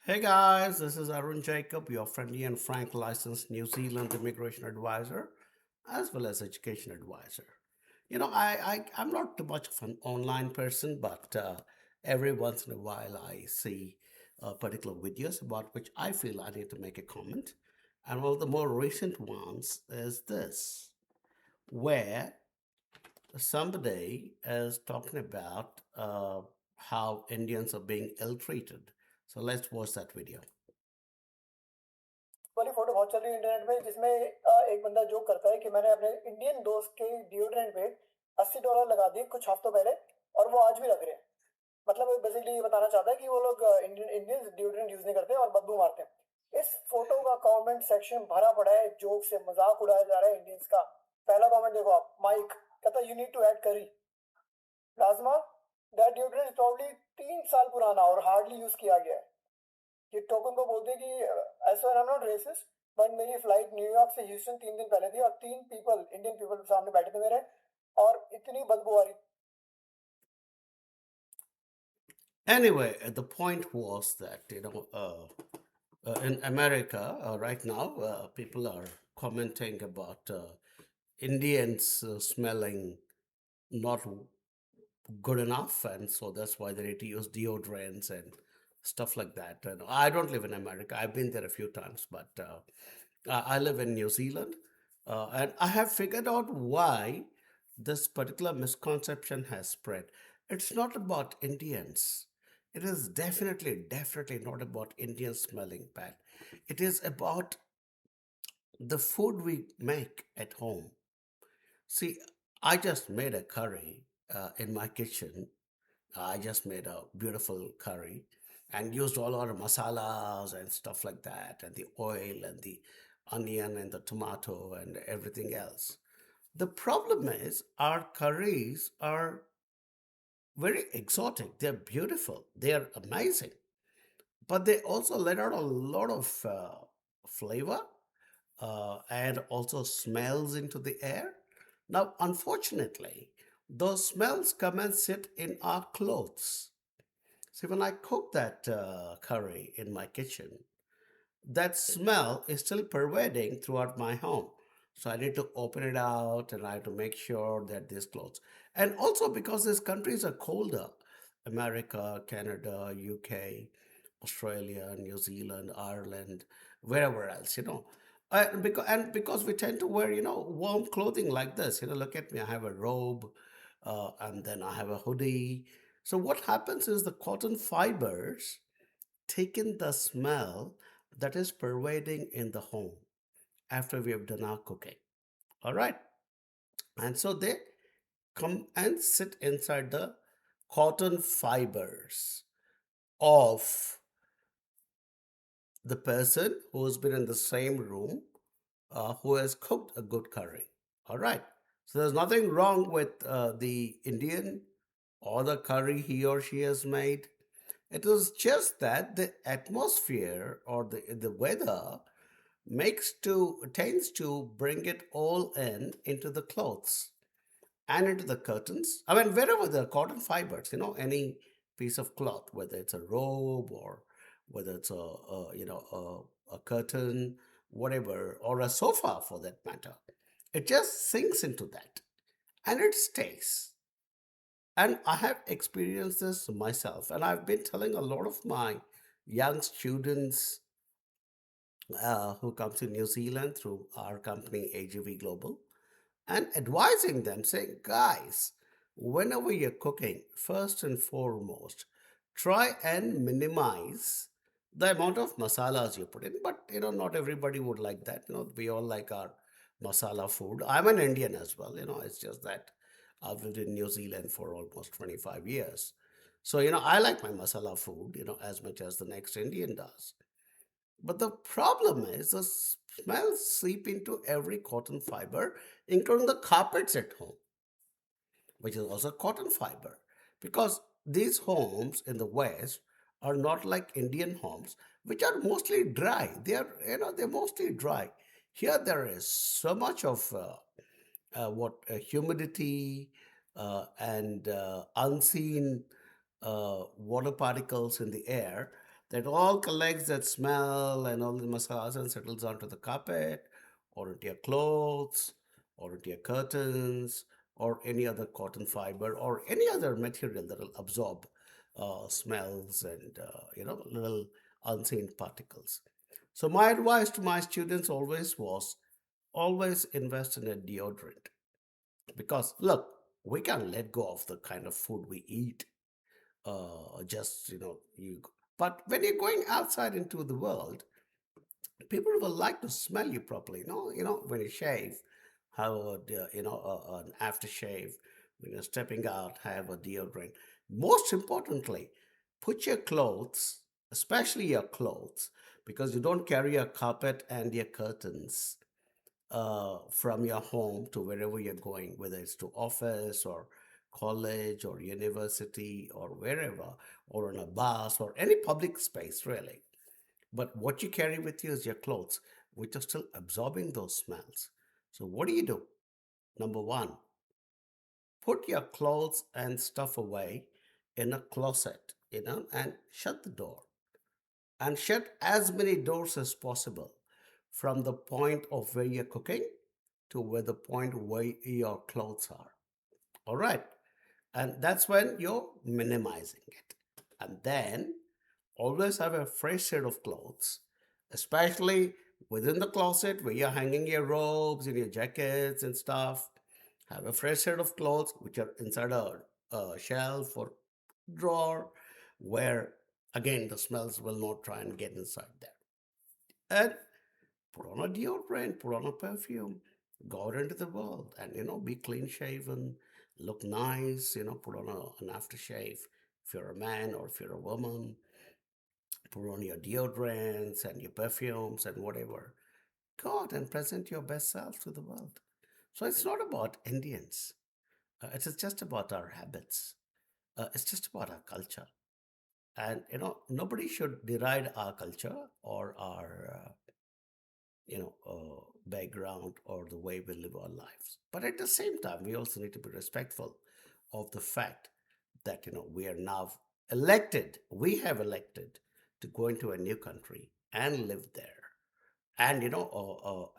Hey guys, this is Arun Jacob, your friendly and frank licensed New Zealand immigration advisor as well as education advisor. I'm not too much of an online person, but every once in a while I see particular videos about which I feel I need to make a comment. And one of the more recent ones is this, where somebody is talking about how Indians are being ill treated. So let's watch that video. वाली photo बहुत चल रही है internet पे जिसमें एक बंदा joke करता है कि मैंने अपने इंडियन दोस्त के डिओड्रेंट पे $80 लगा दिए कुछ हफ्तों पहले और वो आज भी लग रहे हैं। मतलब बेसिकली ये बताना चाहता है कि वो लोग इंडियंस डिओड्रेंट यूज नहीं करते और बदबू मारते हैं। इस फोटो का कमेंट सेक्शन भरा पड़ा है जोक से, मजाक उड़ाया जा रहा है इंडियंस का। पहला कमेंट देखो आप, माइक कहता यू नीड टू ऐड करी। प्लाज्मा, दैट डिओड्रेंट प्रॉब्ली 3 साल पुराना और हार्डली यूज किया गया है। ये टोकन को बोलते हैं कि as I am not racist, but मेरी फ्लाइट न्यूयॉर्क से ह्यूस्टन 3 दिन पहले थी और 3 पीपल इंडियन पीपल सामने बैठे थे मेरे और इतनी बदबू आ रही। Anyway, the point was that in America right now, people are commenting about Indians smelling not good enough, and so that's why they need to use deodorants and stuff like that. And I don't live in America; I've been there a few times, but I live in New Zealand, and I have figured out why this particular misconception has spread. It's not about Indians. It is definitely not about Indians smelling bad. It is about the food we make at home. See, I just made a curry in my kitchen. I just made a beautiful curry and used all our masalas and stuff like that, and the oil and the onion and the tomato and everything else. The problem is our curries are very exotic. They're beautiful. They're amazing. But they also let out a lot of flavor and also smells into the air. Now, unfortunately, those smells come and sit in our clothes. See, when I cook that curry in my kitchen, that smell is still pervading throughout my home. So I need to open it out and I have to make sure that these clothes. And also because these countries are colder, America, Canada, UK, Australia, New Zealand, Ireland, wherever else, and because we tend to wear, warm clothing like this. Look at me, I have a robe, and then I have a hoodie. So what happens is the cotton fibers take in the smell that is pervading in the home after we have done our cooking. All right. And so they come and sit inside the cotton fibers of the person who has been in the same room, who has cooked a good curry. All right. So there's nothing wrong with the Indian or the curry he or she has made. It is just that the atmosphere or the weather makes to tends to bring it all in into the clothes and into the curtains. I mean, wherever the cotton fibers, any piece of cloth, whether it's a robe or whether it's a curtain, whatever, or a sofa for that matter, it just sinks into that and it stays. And I have experienced this myself, and I've been telling a lot of my young students who come to New Zealand through our company AGV Global and advising them, saying, guys, whenever you're cooking, first and foremost, try and minimize the amount of masalas you put in. But not everybody would like that. We all like our masala food. I'm an Indian as well. It's just that I've lived in New Zealand for almost 25 years. So, I like my masala food, as much as the next Indian does. But the problem is the smells seep into every cotton fiber, including the carpets at home, which is also cotton fiber. Because these homes in the West are not like Indian homes, which are mostly dry. They're mostly dry. Here there is so much of humidity and unseen water particles in the air that all collects that smell and all the masalas and settles onto the carpet or into your clothes or into your curtains or any other cotton fiber or any other material that will absorb smells and little unseen particles. So my advice to my students always was always invest in a deodorant because look, we can let go of the kind of food we eat, just you. But when you're going outside into the world, people will like to smell you properly. When you shave, have an aftershave. When you're stepping out, have a deodorant. Most importantly, put your clothes, especially your clothes, because you don't carry your carpet and your curtains from your home to wherever you're going, whether it's to office or college or university or wherever, or on a bus or any public space, really. But what you carry with you is your clothes, which are still absorbing those smells. So, what do you do? Number one, put your clothes and stuff away in a closet, and shut the door. And shut as many doors as possible from the point of where you're cooking to where the point where your clothes are. All right. And that's when you're minimizing it. And then always have a fresh set of clothes, especially within the closet where you're hanging your robes and your jackets and stuff. Have a fresh set of clothes which are inside a shelf or drawer where, again, the smells will not try and get inside there. And put on a deodorant, put on a perfume, go out into the world and, be clean shaven, look nice, put on an aftershave. If you're a man or if you're a woman, put on your deodorants and your perfumes and whatever. Go out and present your best self to the world. So it's not about Indians. It is just about our habits. It's just about our culture. And, nobody should deride our culture or our background or the way we live our lives. But at the same time, we also need to be respectful of the fact that we are now elected. We have elected to go into a new country and live there, and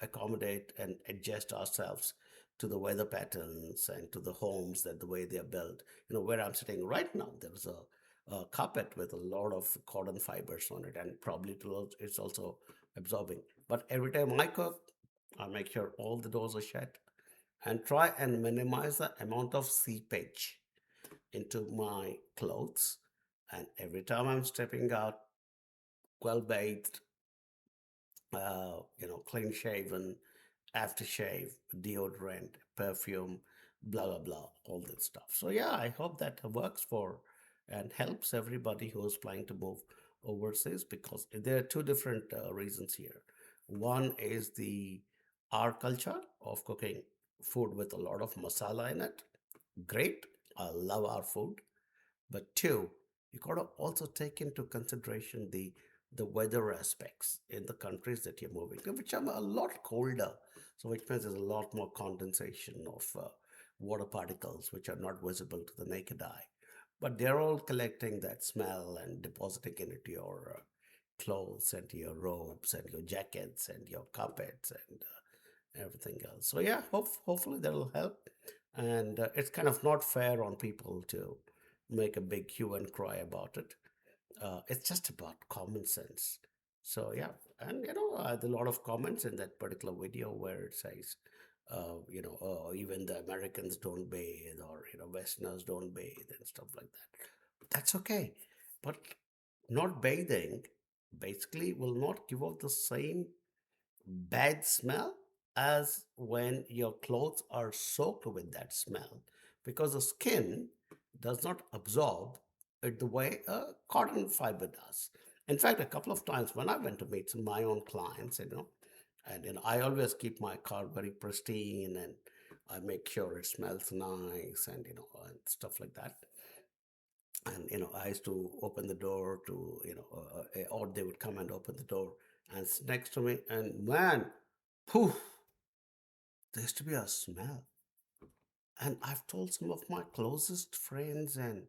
accommodate and adjust ourselves to the weather patterns and to the homes that the way they are built. Where I'm sitting right now, there's a carpet with a lot of cotton fibers on it, and probably it's also absorbing. But every time I cook, I make sure all the doors are shut and try and minimize the amount of seepage into my clothes. And every time I'm stepping out, well bathed, clean shaven, aftershave, deodorant, perfume, blah, blah, blah, all that stuff. So, yeah, I hope that works for and helps everybody who is planning to move overseas because there are two different reasons here. One is the our culture of cooking food with a lot of masala in it. Great. I love our food. But two, you got to also take into consideration the weather aspects in the countries that you're moving to, which are a lot colder. So which means there's a lot more condensation of water particles, which are not visible to the naked eye. But they're all collecting that smell and depositing it into your clothes and your robes and your jackets and your carpets and everything else. So yeah, hopefully that'll help. And it's kind of not fair on people to make a big hue and cry about it. It's just about common sense. So yeah, and there are a lot of comments in that particular video where it says, even the Americans don't bathe, or Westerners don't bathe and stuff like that. That's okay, but not bathing basically will not give off the same bad smell as when your clothes are soaked with that smell because the skin does not absorb it the way a cotton fiber does. In fact, a couple of times when I went to meet my own clients, and I always keep my car very pristine and I make sure it smells nice and and stuff like that. And I used to open the door to or they would come and open the door and sit next to me, and man, whew, there used to be a smell. And I've told some of my closest friends and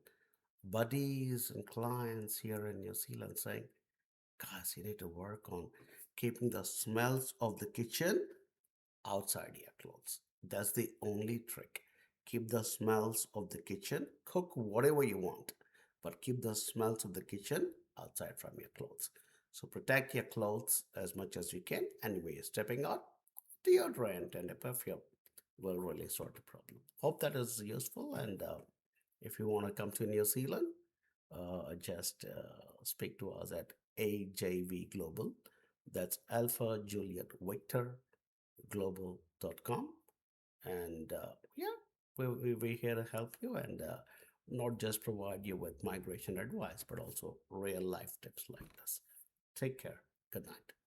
buddies and clients here in New Zealand saying, guys, you need to work on keeping the smells of the kitchen outside your clothes. That's the only trick. Keep the smells of the kitchen, cook whatever you want, but keep the smells of the kitchen outside from your clothes. So protect your clothes as much as you can, and when you're stepping out, deodorant and a perfume will really sort the problem. Hope that is useful. And if you want to come to New Zealand, just speak to us at AJV Global. That's Alpha Juliet Victor global.com. And yeah, we're here to help you and not just provide you with migration advice, but also real life tips like this. Take care. Good night.